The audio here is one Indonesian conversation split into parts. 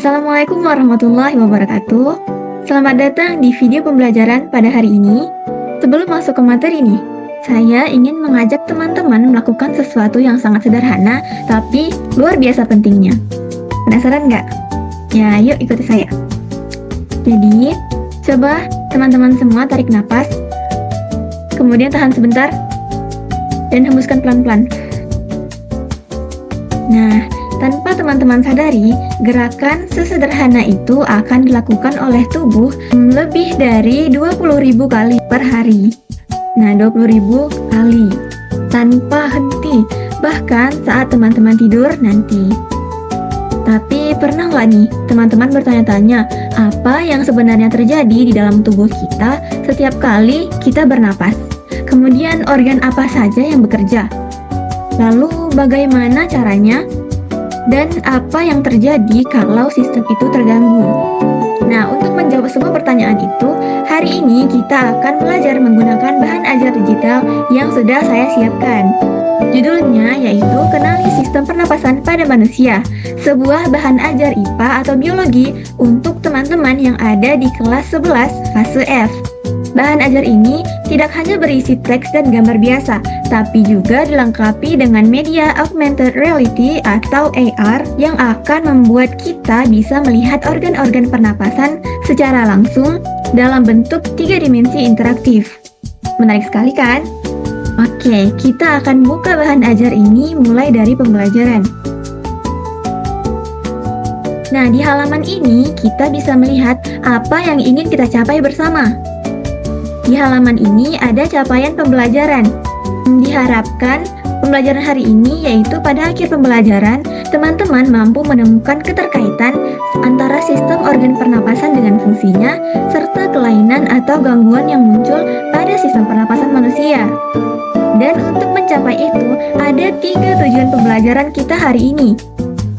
Assalamualaikum warahmatullahi wabarakatuh. Selamat datang di video pembelajaran pada hari ini. Sebelum masuk ke materi nih, saya ingin mengajak teman-teman melakukan sesuatu yang sangat sederhana, tapi luar biasa pentingnya. Penasaran nggak? Ya, yuk ikuti saya. Jadi, coba teman-teman semua tarik napas, kemudian tahan sebentar, dan hembuskan pelan-pelan. Nah, tanpa teman-teman sadari, gerakan sesederhana itu akan dilakukan oleh tubuh lebih dari 20.000 kali per hari. Nah, 20.000 kali tanpa henti, bahkan saat teman-teman tidur nanti. Tapi pernah nggak nih teman-teman bertanya-tanya apa yang sebenarnya terjadi di dalam tubuh kita setiap kali kita bernapas? Kemudian organ apa saja yang bekerja? Lalu bagaimana caranya? Dan apa yang terjadi kalau sistem itu terganggu? Nah, untuk menjawab semua pertanyaan itu, hari ini kita akan belajar menggunakan bahan ajar digital yang sudah saya siapkan. Judulnya yaitu Kenali Sistem Pernapasan pada Manusia, sebuah bahan ajar IPA atau biologi untuk teman-teman yang ada di kelas 11 fase F. Bahan ajar ini tidak hanya berisi teks dan gambar biasa, tapi juga dilengkapi dengan media augmented reality atau AR yang akan membuat kita bisa melihat organ-organ pernapasan secara langsung dalam bentuk 3 dimensi interaktif. Menarik sekali kan? Oke, kita akan buka bahan ajar ini mulai dari pembelajaran. Nah, di halaman ini kita bisa melihat apa yang ingin kita capai bersama. Di halaman ini ada capaian pembelajaran. Diharapkan pembelajaran hari ini yaitu pada akhir pembelajaran, teman-teman mampu menemukan keterkaitan antara sistem organ pernapasan dengan fungsinya, serta kelainan atau gangguan yang muncul pada sistem pernapasan manusia. Dan untuk mencapai itu, ada 3 tujuan pembelajaran kita hari ini.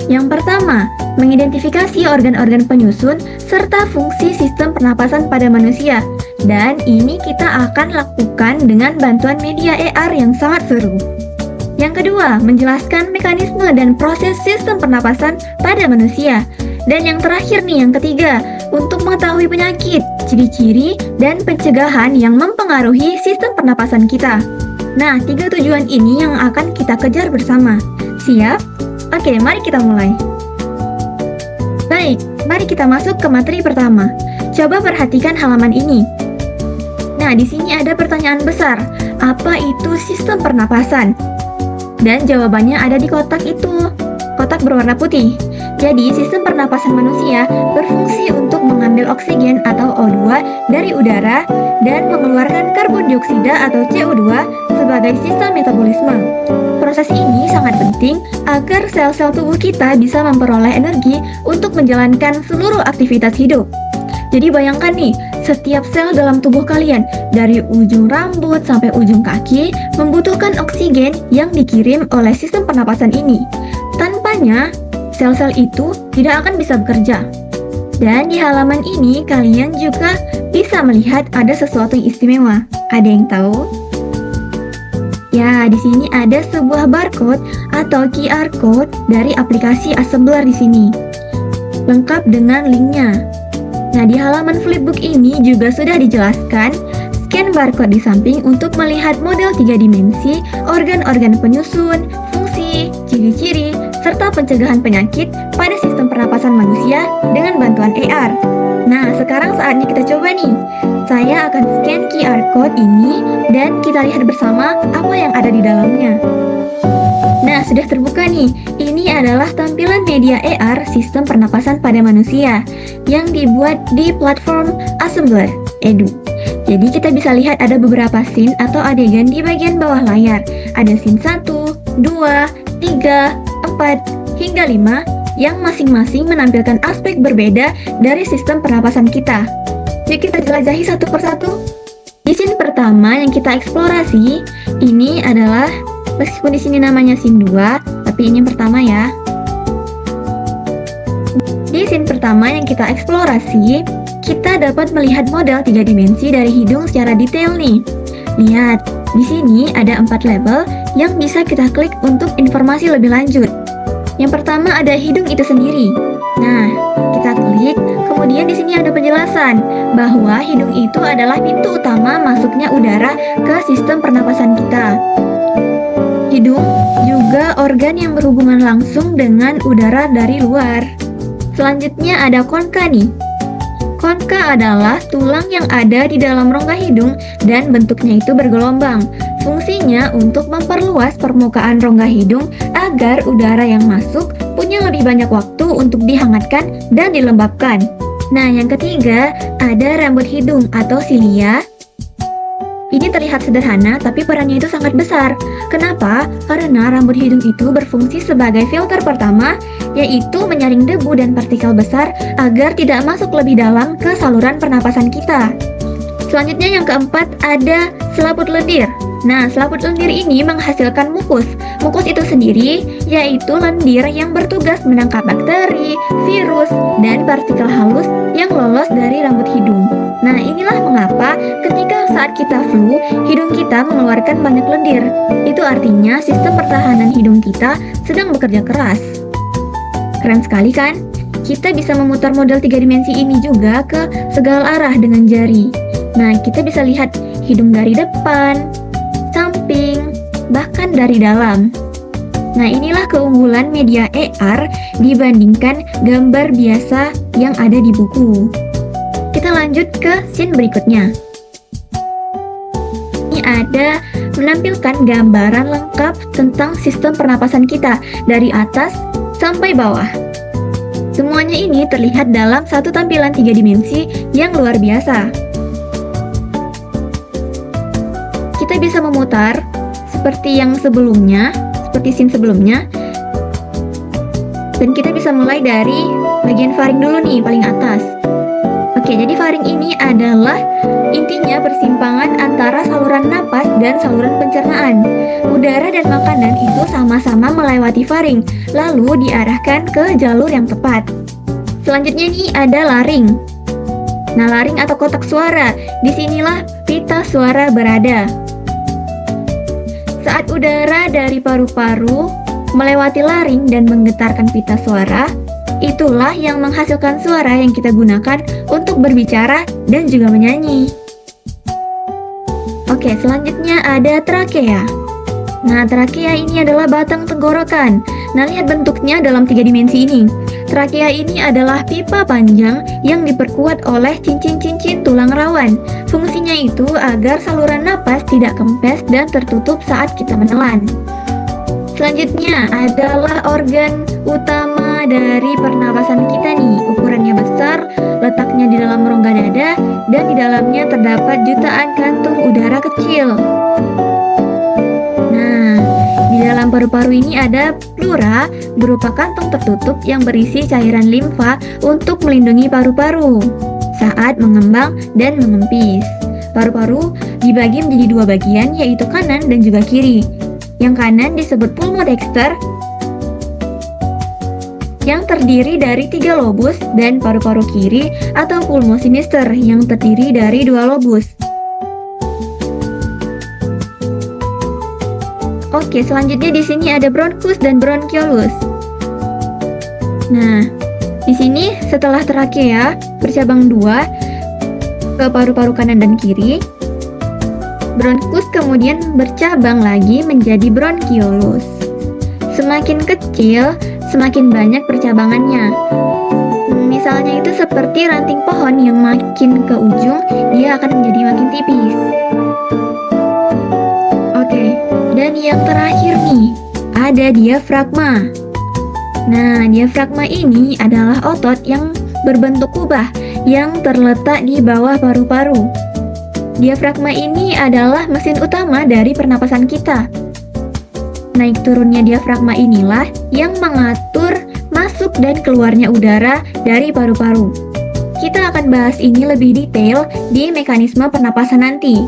Yang pertama, mengidentifikasi organ-organ penyusun serta fungsi sistem pernapasan pada manusia. Dan ini kita akan lakukan dengan bantuan media AR yang sangat seru. Yang kedua, menjelaskan mekanisme dan proses sistem pernapasan pada manusia. Dan yang terakhir nih, yang ketiga, untuk mengetahui penyakit, ciri-ciri, dan pencegahan yang mempengaruhi sistem pernapasan kita. Nah, 3 tujuan ini yang akan kita kejar bersama. Siap? Oke, mari kita mulai. Baik, mari kita masuk ke materi pertama. Coba perhatikan halaman ini. Nah, di sini ada pertanyaan besar. Apa itu sistem pernapasan? Dan jawabannya ada di kotak itu. Kotak berwarna putih. Jadi, sistem pernapasan manusia berfungsi untuk mengambil oksigen atau O2 dari udara dan mengeluarkan karbon dioksida atau CO2 sebagai sistem metabolisme. Proses ini sangat penting agar sel-sel tubuh kita bisa memperoleh energi untuk menjalankan seluruh aktivitas hidup. Jadi bayangkan nih, setiap sel dalam tubuh kalian, dari ujung rambut sampai ujung kaki, membutuhkan oksigen yang dikirim oleh sistem pernapasan ini. Tanpanya, sel-sel itu tidak akan bisa bekerja. Dan di halaman ini, kalian juga bisa melihat ada sesuatu yang istimewa. Ada yang tahu? Ya, di sini ada sebuah barcode atau QR code dari aplikasi Assembler di sini. Lengkap dengan linknya. Nah, di halaman flipbook ini juga sudah dijelaskan scan barcode di samping untuk melihat model 3 dimensi, organ-organ penyusun, fungsi, ciri-ciri, serta pencegahan penyakit pada sistem pernapasan manusia dengan bantuan AR. Nah, sekarang saatnya kita coba nih. Saya akan scan QR code ini dan kita lihat bersama apa yang ada di dalamnya. Nah, sudah terbuka nih. Ini adalah tampilan media AR sistem pernapasan pada manusia yang dibuat di platform Assembler Edu. Jadi kita bisa lihat ada beberapa scene atau adegan di bagian bawah layar. Ada scene 1, 2, 3, 4, hingga 5 yang masing-masing menampilkan aspek berbeda dari sistem pernapasan kita. Yuk kita jelajahi satu persatu. Di scene pertama yang kita eksplorasi, ini adalah, meskipun di sini namanya scene 2, tapi ini yang pertama ya. Di scene pertama yang kita eksplorasi, kita dapat melihat model 3 dimensi dari hidung secara detail nih. Lihat, di sini ada 4 label yang bisa kita klik untuk informasi lebih lanjut. Yang pertama ada hidung itu sendiri. Nah, kita klik, kemudian di sini ada penjelasan bahwa hidung itu adalah pintu utama masuknya udara ke sistem pernapasan kita. Hidung juga organ yang berhubungan langsung dengan udara dari luar. Selanjutnya ada konka nih. Konka adalah tulang yang ada di dalam rongga hidung dan bentuknya itu bergelombang. Fungsinya untuk memperluas permukaan rongga hidung agar udara yang masuk punya lebih banyak waktu untuk dihangatkan dan dilembabkan. Nah, yang ketiga ada rambut hidung atau silia. Ini terlihat sederhana, tapi perannya itu sangat besar. Kenapa? Karena rambut hidung itu berfungsi sebagai filter pertama, yaitu menyaring debu dan partikel besar agar tidak masuk lebih dalam ke saluran pernapasan kita. Selanjutnya yang keempat ada selaput lendir. Nah, selaput lendir ini menghasilkan mukus. Mukus itu sendiri yaitu lendir yang bertugas menangkap bakteri, virus, dan partikel halus yang lolos dari rambut hidung. Nah, inilah mengapa ketika saat kita flu, hidung kita mengeluarkan banyak lendir. Itu artinya sistem pertahanan hidung kita sedang bekerja keras. Keren sekali kan? Kita bisa memutar model 3 dimensi ini juga ke segala arah dengan jari. Nah, kita bisa lihat hidung dari depan, samping, bahkan dari dalam. Nah, inilah keunggulan media AR dibandingkan gambar biasa yang ada di buku. Kita lanjut ke scene berikutnya. Ini ada menampilkan gambaran lengkap tentang sistem pernapasan kita dari atas sampai bawah. Semuanya ini terlihat dalam satu tampilan 3 dimensi yang luar biasa. Kita bisa memutar seperti yang sebelumnya, seperti scene sebelumnya. Dan kita bisa mulai dari bagian faring dulu nih, paling atas. Oke, jadi faring ini adalah intinya persimpangan antara saluran napas dan saluran pencernaan. Udara dan makanan itu sama-sama melewati faring, lalu diarahkan ke jalur yang tepat. Selanjutnya nih ada laring. Nah, laring atau kotak suara, disinilah pita suara berada. Saat udara dari paru-paru melewati laring dan menggetarkan pita suara, itulah yang menghasilkan suara yang kita gunakan untuk berbicara dan juga menyanyi. Oke, selanjutnya ada trakea. Nah, trakea ini adalah batang tenggorokan. Nah, lihat bentuknya dalam 3 dimensi ini. Trakea ini adalah pipa panjang yang diperkuat oleh cincin-cincin tulang rawan. Fungsinya itu agar saluran napas tidak kempes dan tertutup saat kita menelan. Selanjutnya adalah organ utama dari pernapasan kita nih. Ukurannya besar, letaknya di dalam rongga dada, dan di dalamnya terdapat jutaan kantung udara kecil. Nah, di dalam paru-paru ini ada pleura berupa kantung tertutup yang berisi cairan limfa untuk melindungi paru-paru saat mengembang dan mengempis. Paru-paru dibagi menjadi 2 bagian, yaitu kanan dan juga kiri. Yang kanan disebut pulmodexter yang terdiri dari 3 lobus, dan paru-paru kiri atau pulmosinister yang terdiri dari 2 lobus. Oke, selanjutnya di sini ada bronchus dan bronchiolus. Nah, di sini setelah trakea bercabang 2 ke paru-paru kanan dan kiri, bronchus kemudian bercabang lagi menjadi bronchiolus. Semakin kecil, semakin banyak percabangannya. Misalnya itu seperti ranting pohon yang makin ke ujung, dia akan menjadi makin tipis. Oke, dan yang terakhir nih, ada diafragma. Nah, diafragma ini adalah otot yang berbentuk kubah yang terletak di bawah paru-paru. Diafragma ini adalah mesin utama dari pernapasan kita. Naik turunnya diafragma inilah yang mengatur masuk dan keluarnya udara dari paru-paru. Kita akan bahas ini lebih detail di mekanisme pernapasan nanti.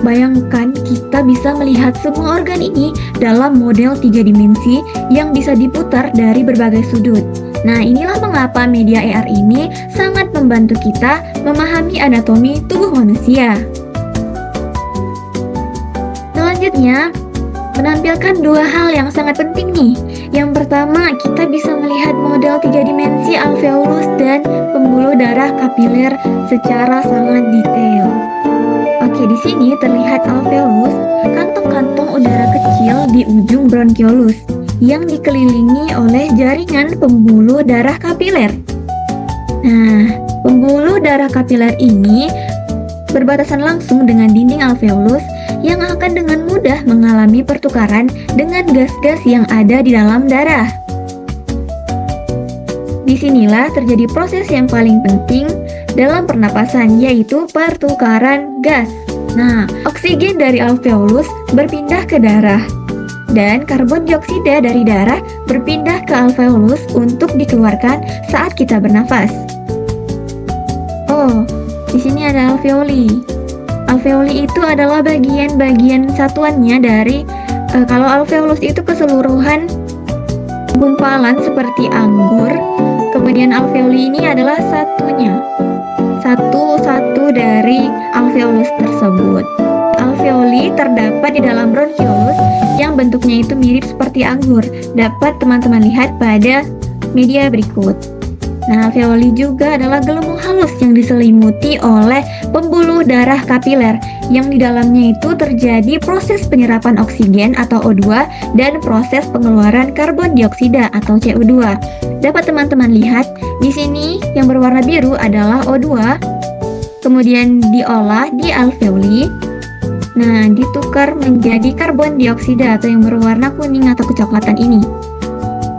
Bayangkan kita bisa melihat semua organ ini dalam model 3 dimensi yang bisa diputar dari berbagai sudut. Nah, inilah mengapa media AR ini sangat membantu kita memahami anatomi tubuh manusia. Selanjutnya, menampilkan 2 hal yang sangat penting nih, Yang pertama, kita bisa melihat model 3 dimensi alveolus dan pembuluh darah kapiler secara sangat detail. Oke, di sini terlihat alveolus, kantong-kantong udara kecil di ujung bronkiolus yang dikelilingi oleh jaringan pembuluh darah kapiler. Nah, pembuluh darah kapiler ini berbatasan langsung dengan dinding alveolus yang akan dengan mudah mengalami pertukaran dengan gas-gas yang ada di dalam darah. Disinilah terjadi proses yang paling penting dalam pernapasan, yaitu pertukaran gas. Nah, oksigen dari alveolus berpindah ke darah, dan karbon dioksida dari darah berpindah ke alveolus untuk dikeluarkan saat kita bernafas. Oh, di sini ada alveoli. Alveoli itu adalah bagian-bagian satuannya dari kalau alveolus itu keseluruhan gumpalan seperti anggur, kemudian alveoli ini adalah satu dari alveolus tersebut. Alveoli terdapat di dalam bronkiolus yang bentuknya itu mirip seperti anggur. Dapat teman-teman lihat pada media berikut. Nah, alveoli juga adalah gelembung halus yang diselimuti oleh pembuluh darah kapiler yang di dalamnya itu terjadi proses penyerapan oksigen atau O2 dan proses pengeluaran karbon dioksida atau CO2. Dapat teman-teman lihat di sini yang berwarna biru adalah O2, kemudian diolah di alveoli. Nah, ditukar menjadi karbon dioksida atau yang berwarna kuning atau kecoklatan ini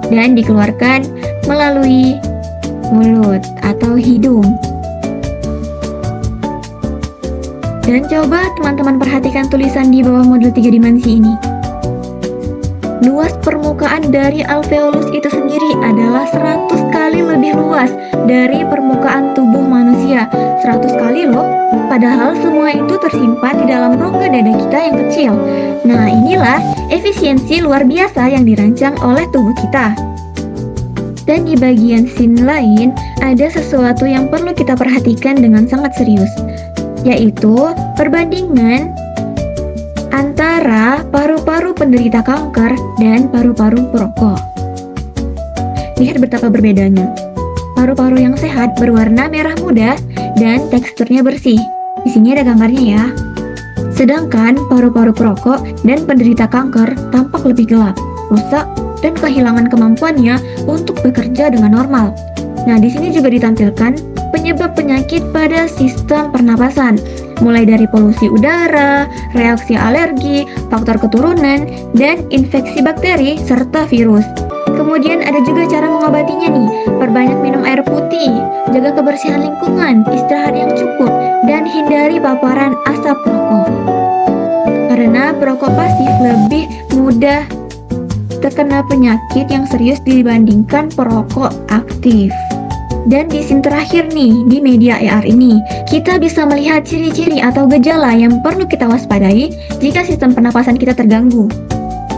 dan dikeluarkan melalui mulut atau hidung. Dan coba teman-teman perhatikan tulisan di bawah model 3 dimensi ini. Luas permukaan dari alveolus itu sendiri adalah 100 kali lebih luas dari permukaan tubuh manusia. 100 kali loh, padahal semua itu tersimpan di dalam rongga dada kita yang kecil. Nah, inilah efisiensi luar biasa yang dirancang oleh tubuh kita. Dan di bagian scene lain, ada sesuatu yang perlu kita perhatikan dengan sangat serius, yaitu perbandingan antara paru-paru penderita kanker dan paru-paru perokok. Lihat betapa berbedanya. Paru-paru yang sehat berwarna merah muda dan teksturnya bersih. Di sini ada gambarnya ya. Sedangkan paru-paru perokok dan penderita kanker tampak lebih gelap, rusak, dan kehilangan kemampuannya untuk bekerja dengan normal. Nah, di sini juga ditampilkan penyebab penyakit pada sistem pernapasan, mulai dari polusi udara, reaksi alergi, faktor keturunan, dan infeksi bakteri serta virus. Kemudian ada juga cara mengobatinya nih, perbanyak minum air putih, jaga kebersihan lingkungan, istirahat yang cukup, dan hindari paparan asap rokok. Karena perokok pasif lebih mudah terkena penyakit yang serius dibandingkan perokok aktif. Dan di scene terakhir nih, di media AR ini, kita bisa melihat ciri-ciri atau gejala yang perlu kita waspadai jika sistem pernapasan kita terganggu.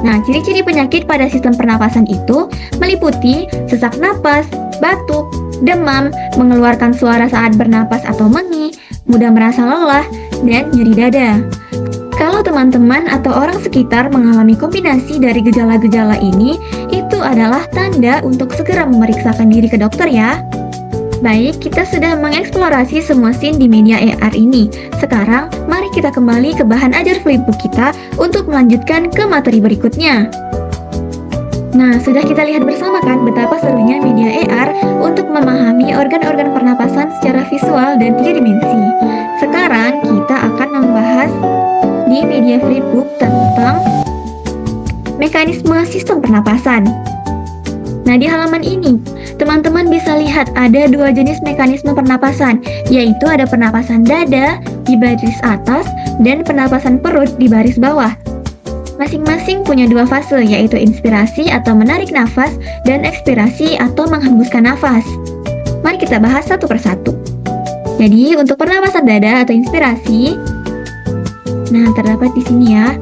Nah, ciri-ciri penyakit pada sistem pernapasan itu meliputi sesak napas, batuk, demam, mengeluarkan suara saat bernapas atau mengih, mudah merasa lelah, dan nyeri dada. Kalau teman-teman atau orang sekitar mengalami kombinasi dari gejala-gejala ini, itu adalah tanda untuk segera memeriksakan diri ke dokter ya. Baik, kita sudah mengeksplorasi semua scene di media AR ini. Sekarang, mari kita kembali ke bahan ajar flipbook kita untuk melanjutkan ke materi berikutnya. Nah, sudah kita lihat bersama kan betapa serunya media AR untuk memahami organ-organ pernapasan secara visual dan 3 dimensi. Sekarang, kita akan membahas di media flipbook tentang mekanisme sistem pernapasan. Nah, di halaman ini, teman-teman bisa lihat ada 2 jenis mekanisme pernapasan, yaitu ada pernapasan dada di baris atas dan pernapasan perut di baris bawah. Masing-masing punya 2 fase, yaitu inspirasi atau menarik nafas dan ekspirasi atau menghembuskan nafas. Mari kita bahas satu persatu. Jadi, untuk pernapasan dada atau inspirasi, nah, terdapat di sini ya.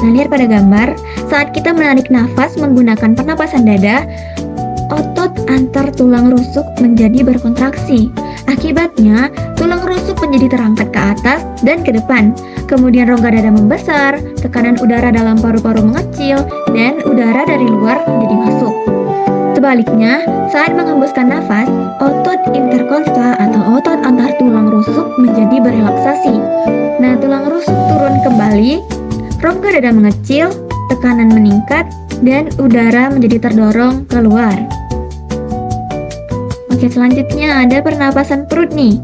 Nah, lihat pada gambar, saat kita menarik nafas menggunakan pernapasan dada, otot antar tulang rusuk menjadi berkontraksi. Akibatnya, tulang rusuk menjadi terangkat ke atas dan ke depan. Kemudian rongga dada membesar, tekanan udara dalam paru-paru mengecil, dan udara dari luar menjadi masuk. Sebaliknya, saat menghembuskan nafas, otot interkostal atau otot antar tulang rusuk menjadi berelaksasi. Nah, tulang rusuk turun kembali, rongga dada mengecil, tekanan meningkat, dan udara menjadi terdorong keluar. Oke, selanjutnya ada pernapasan perut nih.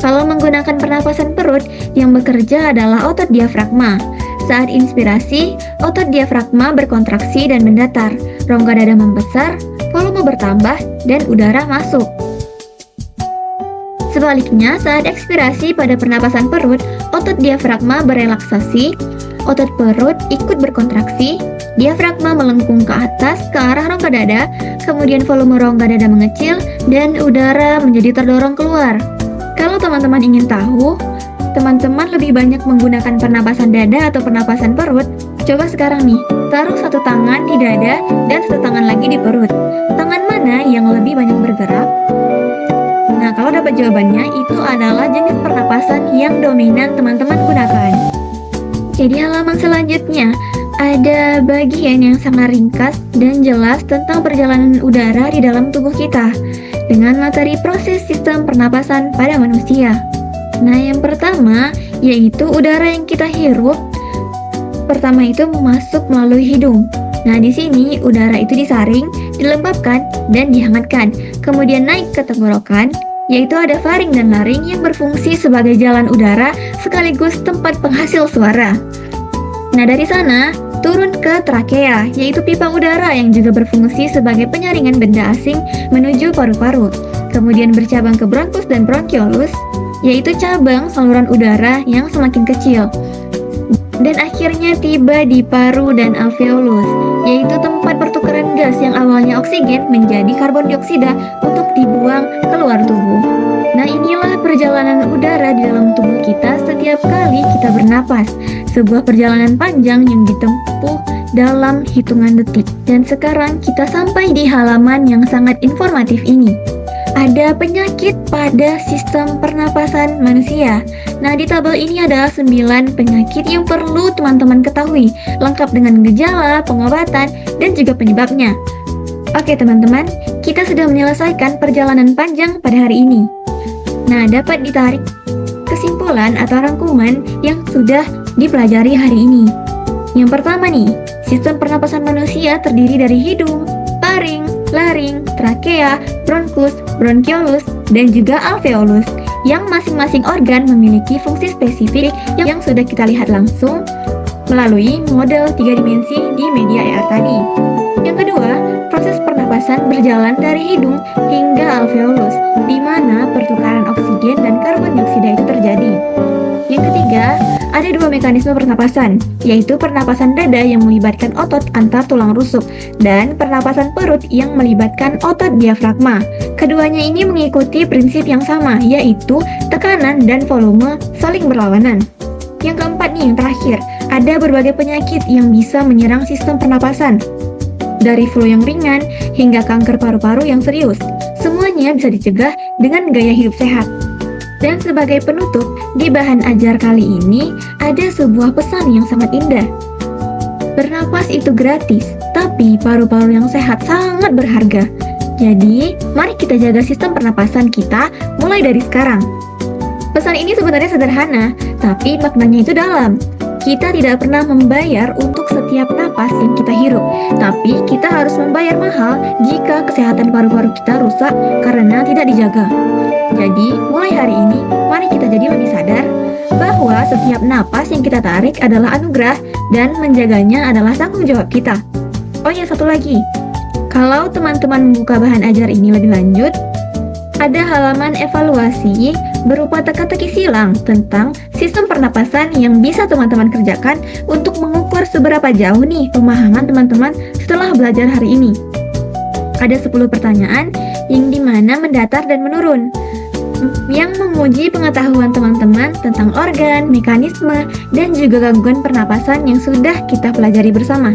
Kalau menggunakan pernapasan perut, yang bekerja adalah otot diafragma. Saat inspirasi, otot diafragma berkontraksi dan mendatar, rongga dada membesar, volume bertambah, dan udara masuk. Sebaliknya, saat ekspirasi pada pernapasan perut, otot diafragma berelaksasi, otot perut ikut berkontraksi, diafragma melengkung ke atas ke arah rongga dada, kemudian volume rongga dada mengecil, dan udara menjadi terdorong keluar. Kalau teman-teman ingin tahu, teman-teman lebih banyak menggunakan pernapasan dada atau pernapasan perut, coba sekarang nih, taruh satu tangan di dada dan satu tangan lagi di perut. Tangan mana yang lebih banyak bergerak? Nah, kalau dapat jawabannya, itu adalah jenis pernapasan yang dominan teman-teman gunakan. Jadi halaman selanjutnya, ada bagian yang sangat ringkas dan jelas tentang perjalanan udara di dalam tubuh kita dengan materi proses sistem pernapasan pada manusia. Nah, yang pertama yaitu udara yang kita hirup. Pertama itu masuk melalui hidung. Nah, di sini udara itu disaring, dilembabkan, dan dihangatkan. Kemudian naik ke tenggorokan, yaitu ada faring dan laring yang berfungsi sebagai jalan udara sekaligus tempat penghasil suara. Nah, dari sana turun ke trakea, yaitu pipa udara yang juga berfungsi sebagai penyaringan benda asing menuju paru-paru. Kemudian bercabang ke bronkus dan bronkiolus, yaitu cabang saluran udara yang semakin kecil. Dan akhirnya tiba di paru dan alveolus, yaitu tempat pertukaran gas yang awalnya oksigen menjadi karbon dioksida untuk dibuang keluar tubuh. Nah, inilah perjalanan udara di dalam tubuh kita setiap kali kita bernapas. Sebuah perjalanan panjang yang ditempuh dalam hitungan detik. Dan sekarang kita sampai di halaman yang sangat informatif ini. Ada penyakit pada sistem pernapasan manusia. Nah, di tabel ini adalah 9 penyakit yang perlu teman-teman ketahui, lengkap dengan gejala, pengobatan, dan juga penyebabnya. Oke teman-teman, kita sudah menyelesaikan perjalanan panjang pada hari ini. Nah, dapat ditarik kesimpulan atau rangkuman yang sudah dipelajari hari ini. Yang pertama nih, sistem pernapasan manusia terdiri dari hidung, faring, laring, trakea, bronkus, bronkiolus, dan juga alveolus, yang masing-masing organ memiliki fungsi spesifik yang sudah kita lihat langsung melalui model 3 dimensi di media AR tadi. Yang kedua, proses pernapasan berjalan dari hidung hingga alveolus, di mana pertukaran oksigen dan karbon dioksida itu terjadi. Yang ketiga, ada 2 mekanisme pernapasan, yaitu pernapasan dada yang melibatkan otot antar tulang rusuk dan pernapasan perut yang melibatkan otot diafragma. Keduanya ini mengikuti prinsip yang sama, yaitu tekanan dan volume saling berlawanan. Yang keempat nih, yang terakhir, ada berbagai penyakit yang bisa menyerang sistem pernapasan, dari flu yang ringan hingga kanker paru-paru yang serius. Semuanya bisa dicegah dengan gaya hidup sehat. Dan sebagai penutup, di bahan ajar kali ini ada sebuah pesan yang sangat indah. Bernapas itu gratis, tapi paru-paru yang sehat sangat berharga. Jadi, mari kita jaga sistem pernapasan kita mulai dari sekarang. Pesan ini sebenarnya sederhana, tapi maknanya itu dalam. Kita tidak pernah membayar untuk setiap napas yang kita hirup, tapi kita harus membayar mahal jika kesehatan paru-paru kita rusak karena tidak dijaga. Jadi, mulai hari ini, mari kita jadi lebih sadar bahwa setiap napas yang kita tarik adalah anugerah dan menjaganya adalah tanggung jawab kita. Oh ya, satu lagi. Kalau teman-teman membuka bahan ajar ini lebih lanjut, ada halaman evaluasi berupa teka-teki silang tentang sistem pernapasan yang bisa teman-teman kerjakan untuk mengukur seberapa jauh nih pemahaman teman-teman setelah belajar hari ini. Ada 10 pertanyaan yang dimana mendatar dan menurun, yang menguji pengetahuan teman-teman tentang organ, mekanisme, dan juga gangguan pernapasan yang sudah kita pelajari bersama.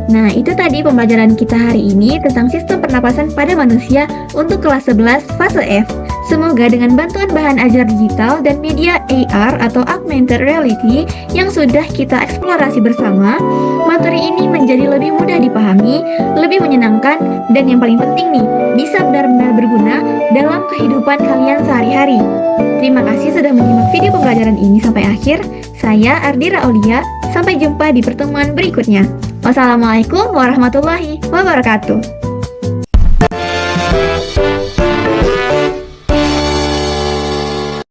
Nah, itu tadi pembelajaran kita hari ini tentang sistem pernapasan pada manusia untuk kelas 11 fase F. Semoga dengan bantuan bahan ajar digital dan media AR atau augmented reality yang sudah kita eksplorasi bersama, materi ini menjadi lebih mudah dipahami, lebih menyenangkan, dan yang paling penting nih, bisa benar-benar berguna dalam kehidupan kalian sehari-hari. Terima kasih sudah menyimak video pembelajaran ini sampai akhir. Saya Ardira Aulia, sampai jumpa di pertemuan berikutnya. Wassalamualaikum warahmatullahi wabarakatuh.